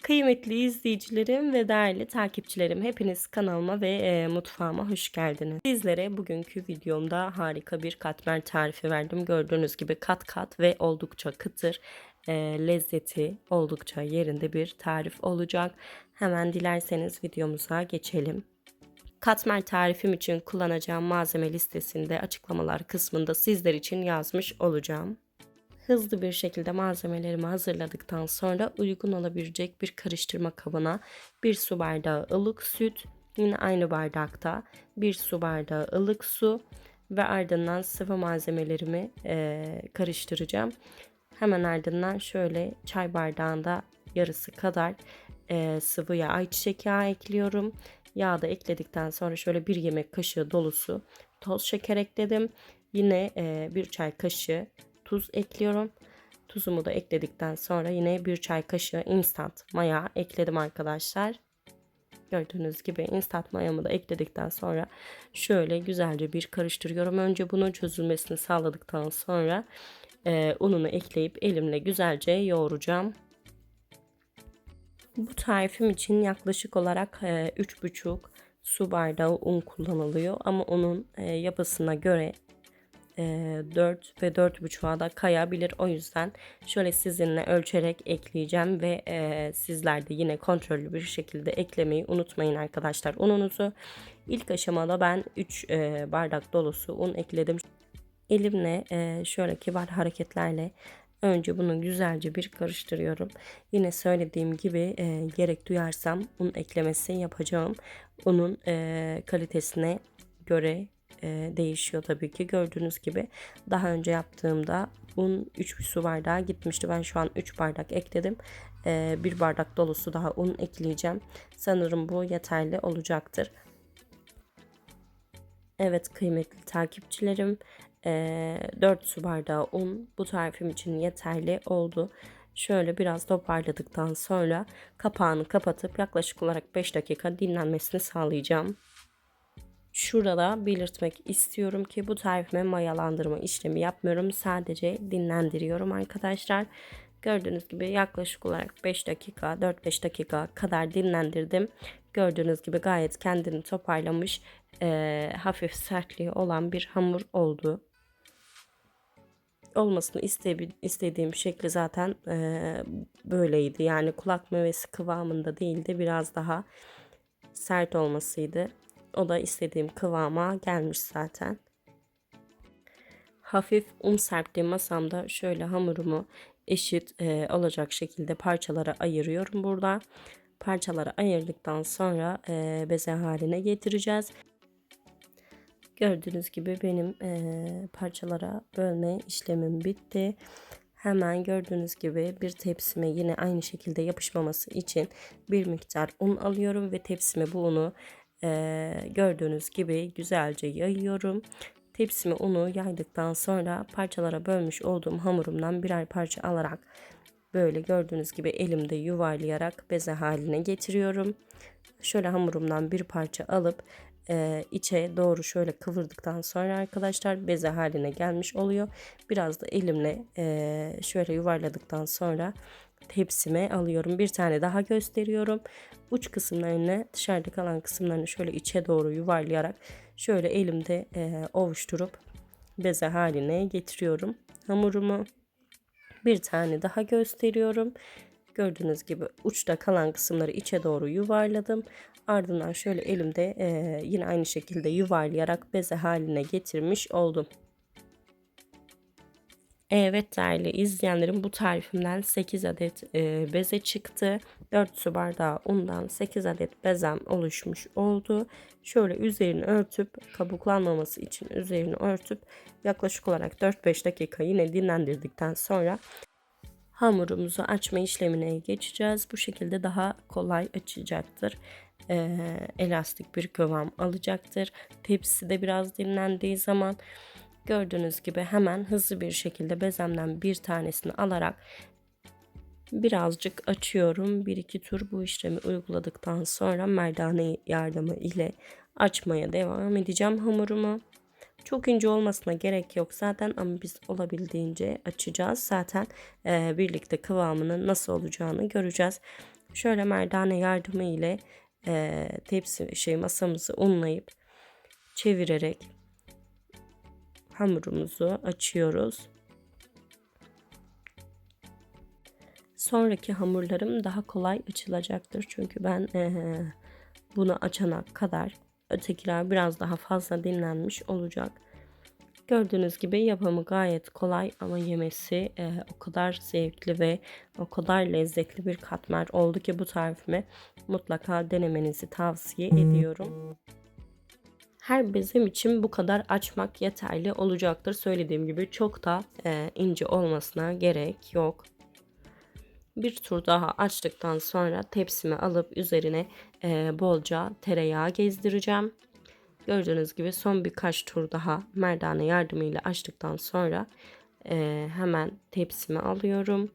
Kıymetli izleyicilerim ve değerli takipçilerim, hepiniz kanalıma ve mutfağıma hoş geldiniz. Sizlere bugünkü videomda harika bir katmer tarifi verdim. Gördüğünüz gibi kat kat ve oldukça kıtır, lezzeti oldukça yerinde bir tarif olacak. Hemen dilerseniz videomuza geçelim. Katmer tarifim için kullanacağım malzeme listesinde açıklamalar kısmında sizler için yazmış olacağım. Hızlı bir şekilde malzemelerimi hazırladıktan sonra uygun olabilecek bir karıştırma kabına 1 su bardağı ılık süt, yine aynı bardakta 1 su bardağı ılık su ve ardından sıvı malzemelerimi karıştıracağım. Hemen ardından şöyle çay bardağında yarısı kadar sıvı yağ, ayçiçek yağı ekliyorum. Yağ da ekledikten sonra şöyle 1 yemek kaşığı dolusu toz şeker ekledim. Yine 1 çay kaşığı tuz ekliyorum. Tuzumu da ekledikten sonra yine 1 çay kaşığı instant maya ekledim arkadaşlar. Gördüğünüz gibi instant mayamı da ekledikten sonra şöyle güzelce bir karıştırıyorum. Önce bunun çözülmesini sağladıktan sonra ununu ekleyip elimle güzelce yoğuracağım. Bu tarifim için yaklaşık olarak 3,5 su bardağı un kullanılıyor. Ama onun yapısına göre 4 ve 4,5'a da kayabilir. O yüzden şöyle sizinle ölçerek ekleyeceğim ve sizler de yine kontrollü bir şekilde eklemeyi unutmayın arkadaşlar ununuzu. İlk aşamada ben 3 bardak dolusu un ekledim. Elimle şöyle kibar hareketlerle önce bunu güzelce bir karıştırıyorum. Yine söylediğim gibi gerek duyarsam un eklemesi yapacağım. Unun kalitesine göre değişiyor tabii ki. Gördüğünüz gibi daha önce yaptığımda un 3 su bardağı gitmişti. Ben şu an 3 bardak ekledim. 1 bardak dolusu daha un ekleyeceğim. Sanırım bu yeterli olacaktır. Evet kıymetli takipçilerim, 4 su bardağı un bu tarifim için yeterli oldu. Şöyle biraz toparladıktan sonra kapağını kapatıp yaklaşık olarak 5 dakika dinlenmesini sağlayacağım. Şurada belirtmek istiyorum ki bu tarifime mayalandırma işlemi yapmıyorum. Sadece dinlendiriyorum arkadaşlar. Gördüğünüz gibi yaklaşık olarak 5 dakika 4-5 dakika kadar dinlendirdim. Gördüğünüz gibi gayet kendini toparlamış, hafif sertliği olan bir hamur oldu. Olmasını istediğim şekli zaten böyleydi. Yani kulak memesi kıvamında değildi. Biraz daha sert olmasıydı. O da istediğim kıvama gelmiş zaten. Hafif un serptiğim masamda şöyle hamurumu eşit olacak şekilde parçalara ayırıyorum burada. Parçalara ayırdıktan sonra beze haline getireceğiz. Gördüğünüz gibi benim parçalara bölme işlemim bitti. Hemen gördüğünüz gibi bir tepsime yine aynı şekilde yapışmaması için bir miktar un alıyorum ve tepsime bu unu gördüğünüz gibi güzelce yayıyorum. Tepsime unu yaydıktan sonra parçalara bölmüş olduğum hamurumdan birer parça alarak böyle gördüğünüz gibi elimde yuvarlayarak beze haline getiriyorum. Şöyle hamurumdan bir parça alıp içe doğru şöyle kıvırdıktan sonra arkadaşlar beze haline gelmiş oluyor. Biraz da elimle şöyle yuvarladıktan sonra tepsime alıyorum. Bir tane daha gösteriyorum. Uç kısımlarını, dışarıda kalan kısımlarını şöyle içe doğru yuvarlayarak şöyle elimde ovuşturup beze haline getiriyorum hamurumu. Bir tane daha gösteriyorum. Gördüğünüz gibi uçta kalan kısımları içe doğru yuvarladım. Ardından şöyle elimde yine aynı şekilde yuvarlayarak beze haline getirmiş oldum. Evet değerli izleyenlerim, bu tarifimden 8 adet beze çıktı. 4 su bardağı undan 8 adet bezem oluşmuş oldu. Şöyle üzerini örtüp, kabuklanmaması için üzerini örtüp yaklaşık olarak 4-5 dakika yine dinlendirdikten sonra hamurumuzu açma işlemine geçeceğiz. Bu şekilde daha kolay açacaktır. Elastik bir kıvam alacaktır. Tepsi de biraz dinlendiği zaman gördüğünüz gibi hemen hızlı bir şekilde bezemden bir tanesini alarak birazcık açıyorum. 1-2 tur bu işlemi uyguladıktan sonra merdane yardımı ile açmaya devam edeceğim hamurumu. Çok ince olmasına gerek yok zaten ama biz olabildiğince açacağız. Zaten birlikte kıvamının nasıl olacağını göreceğiz. Şöyle merdane yardımı ile masamızı unlayıp çevirerek hamurumuzu açıyoruz. Sonraki hamurlarım daha kolay açılacaktır. Çünkü ben bunu açana kadar ötekiler biraz daha fazla dinlenmiş olacak. Gördüğünüz gibi yapımı gayet kolay ama yemesi o kadar zevkli ve o kadar lezzetli bir katmer oldu ki bu tarifimi mutlaka denemenizi tavsiye ediyorum. Her bezem için bu kadar açmak yeterli olacaktır. Söylediğim gibi çok da ince olmasına gerek yok. Bir tur daha açtıktan sonra tepsimi alıp üzerine bolca tereyağı gezdireceğim. Gördüğünüz gibi son birkaç tur daha merdane yardımıyla açtıktan sonra hemen tepsimi alıyorum.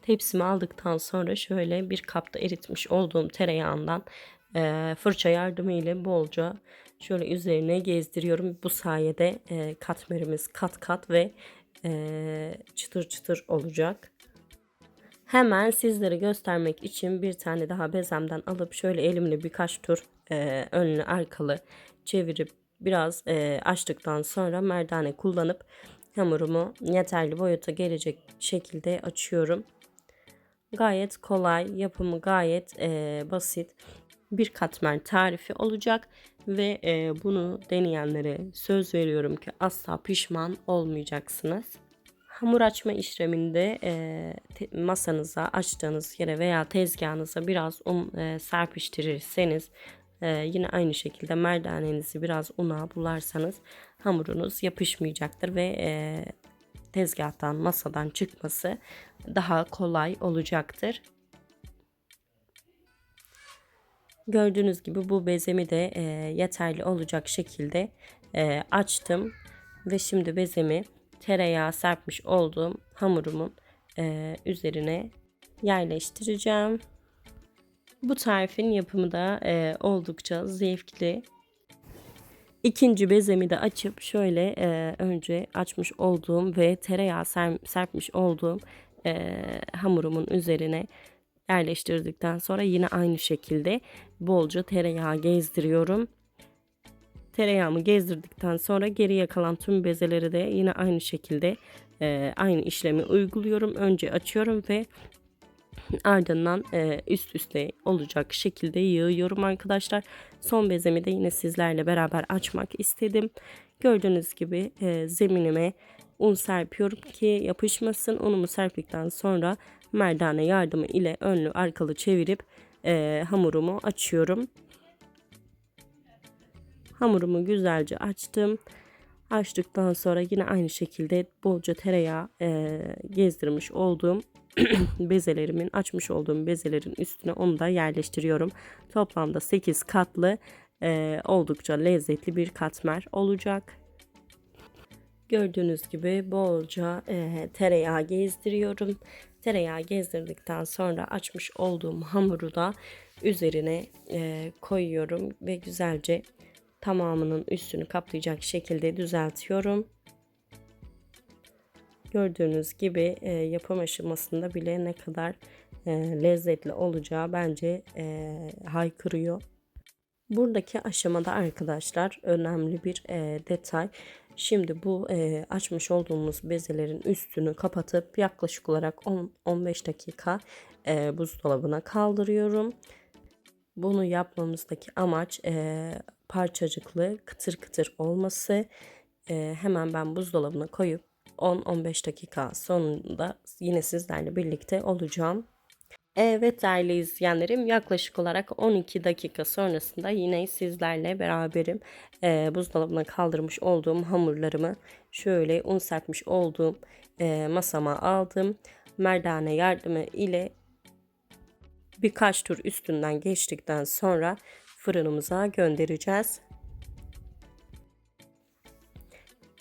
Tepsimi aldıktan sonra şöyle bir kapta eritmiş olduğum tereyağından fırça yardımıyla bolca şöyle üzerine gezdiriyorum. Bu sayede katmerimiz kat kat ve çıtır çıtır olacak. Hemen sizlere göstermek için bir tane daha bezemden alıp şöyle elimle birkaç tur önlü arkalı çevirip biraz açtıktan sonra merdane kullanıp hamurumu yeterli boyuta gelecek şekilde açıyorum. Gayet kolay, yapımı gayet basit bir katmer tarifi olacak ve bunu deneyenlere söz veriyorum ki asla pişman olmayacaksınız. Hamur açma işleminde masanıza, açtığınız yere veya tezgahınıza biraz un serpiştirirseniz yine aynı şekilde merdanenizi biraz una bularsanız hamurunuz yapışmayacaktır ve tezgahtan, masadan çıkması daha kolay olacaktır. Gördüğünüz gibi bu bezemi de yeterli olacak şekilde açtım ve şimdi bezemi tereyağı serpmiş olduğum hamurumun üzerine yerleştireceğim. Bu tarifin yapımı da oldukça zevkli. İkinci bezemi de açıp şöyle önce açmış olduğum ve tereyağı serpmiş olduğum hamurumun üzerine yerleştirdikten sonra yine aynı şekilde bolca tereyağı gezdiriyorum. Tereyağımı gezdirdikten sonra geriye kalan tüm bezeleri de yine aynı şekilde aynı işlemi uyguluyorum. Önce açıyorum ve ardından üst üste olacak şekilde yığıyorum arkadaşlar. Son bezemi de yine sizlerle beraber açmak istedim. Gördüğünüz gibi zeminime un serpiyorum ki yapışmasın. Unumu serptikten sonra merdane yardımı ile önlü arkalı çevirip hamurumu açıyorum. Hamurumu güzelce açtım. Açtıktan sonra yine aynı şekilde bolca tereyağı gezdirmiş olduğum bezelerimin açmış olduğum bezelerin üstüne onu da yerleştiriyorum. Toplamda 8 katlı oldukça lezzetli bir katmer olacak. Gördüğünüz gibi bolca tereyağı gezdiriyorum. Tereyağı gezdirdikten sonra açmış olduğum hamuru da üzerine koyuyorum ve güzelce tamamının üstünü kaplayacak şekilde düzeltiyorum. Gördüğünüz gibi yapım aşamasında bile ne kadar lezzetli olacağı bence haykırıyor. Buradaki aşamada arkadaşlar önemli bir detay. Şimdi bu açmış olduğumuz bezelerin üstünü kapatıp yaklaşık olarak 10-15 dakika buzdolabına kaldırıyorum. Bunu yapmamızdaki amaç parçacıklı kıtır kıtır olması. Hemen ben buzdolabına koyup 10-15 dakika sonunda yine sizlerle birlikte olacağım. Evet değerli izleyenlerim, yaklaşık olarak 12 dakika sonrasında yine sizlerle beraberim. Buzdolabına kaldırmış olduğum hamurlarımı şöyle un serpmiş olduğum masama aldım. Merdane yardımı ile birkaç tur üstünden geçtikten sonra fırınımıza göndereceğiz.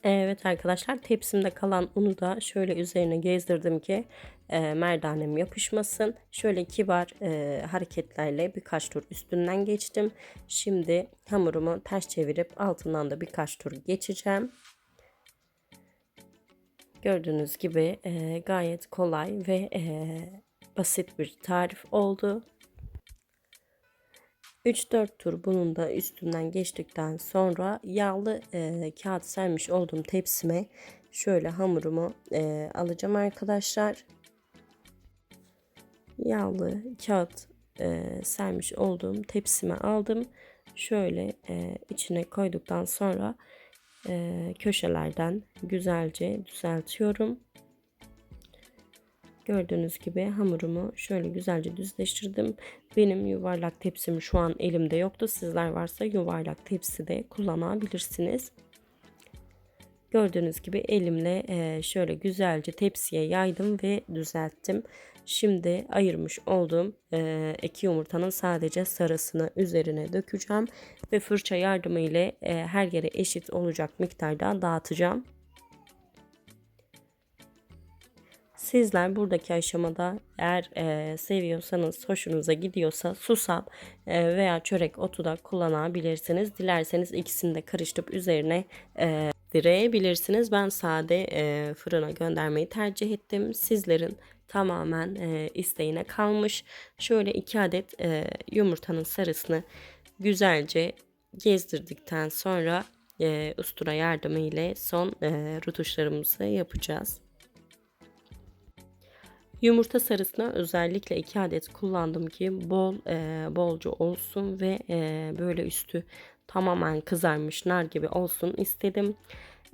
Evet arkadaşlar, tepsimde kalan unu da şöyle üzerine gezdirdim ki merdanem yapışmasın. Şöyle kibar hareketlerle birkaç tur üstünden geçtim. Şimdi hamurumu ters çevirip altından da birkaç tur geçeceğim. Gördüğünüz gibi gayet kolay ve basit bir tarif oldu. 3-4 tur bunun da üstünden geçtikten sonra yağlı kağıt sermiş olduğum tepsime şöyle hamurumu alacağım arkadaşlar. Yağlı kağıt sermiş olduğum tepsime aldım. Şöyle içine koyduktan sonra köşelerden güzelce düzeltiyorum. Gördüğünüz gibi hamurumu şöyle güzelce düzleştirdim. Benim yuvarlak tepsim şu an elimde yoktu. Sizler varsa yuvarlak tepsi de kullanabilirsiniz. Gördüğünüz gibi elimle şöyle güzelce tepsiye yaydım ve düzelttim. Şimdi ayırmış olduğum 2 yumurtanın sadece sarısını üzerine dökeceğim ve fırça yardımı ile her yere eşit olacak miktarda dağıtacağım. Sizler buradaki aşamada eğer seviyorsanız, hoşunuza gidiyorsa susam veya çörek otu da kullanabilirsiniz. Dilerseniz ikisini de karıştırıp üzerine direbilirsiniz. Ben sade fırına göndermeyi tercih ettim. Sizlerin tamamen isteğine kalmış. Şöyle 2 adet yumurtanın sarısını güzelce gezdirdikten sonra ustura yardımı ile son rutuşlarımızı yapacağız. Yumurta sarısına özellikle 2 adet kullandım ki bolca olsun ve böyle üstü tamamen kızarmış nar gibi olsun istedim.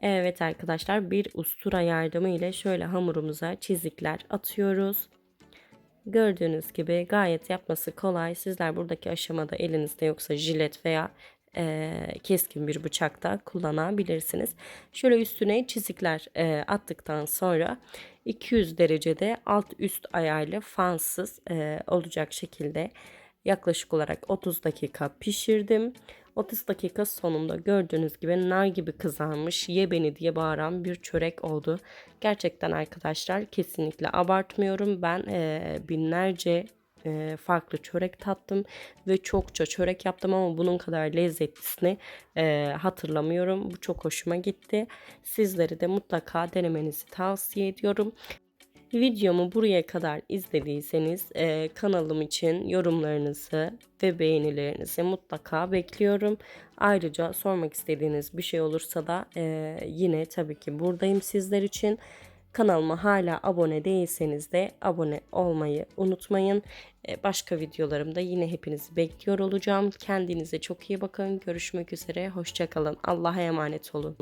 Evet arkadaşlar, bir ustura yardımı ile şöyle hamurumuza çizikler atıyoruz. Gördüğünüz gibi gayet yapması kolay. Sizler buradaki aşamada elinizde yoksa jilet veya keskin bir bıçak da kullanabilirsiniz. Şöyle üstüne çizikler attıktan sonra 200 derecede alt üst ayarlı fansız olacak şekilde yaklaşık olarak 30 dakika pişirdim. 30 dakika sonunda gördüğünüz gibi nar gibi kızarmış, ye beni diye bağıran bir çörek oldu. Gerçekten arkadaşlar, kesinlikle abartmıyorum. Ben binlerce farklı çörek tattım ve çokça çörek yaptım ama bunun kadar lezzetlisini hatırlamıyorum. Bu çok hoşuma gitti. Sizleri de mutlaka denemenizi tavsiye ediyorum. Videomu buraya kadar izlediyseniz kanalım için yorumlarınızı ve beğenilerinizi mutlaka bekliyorum. Ayrıca sormak istediğiniz bir şey olursa da yine tabii ki buradayım sizler için. Kanalıma hala abone değilseniz de abone olmayı unutmayın. Başka videolarımda yine hepinizi bekliyor olacağım. Kendinize çok iyi bakın. Görüşmek üzere. Hoşça kalın. Allah'a emanet olun.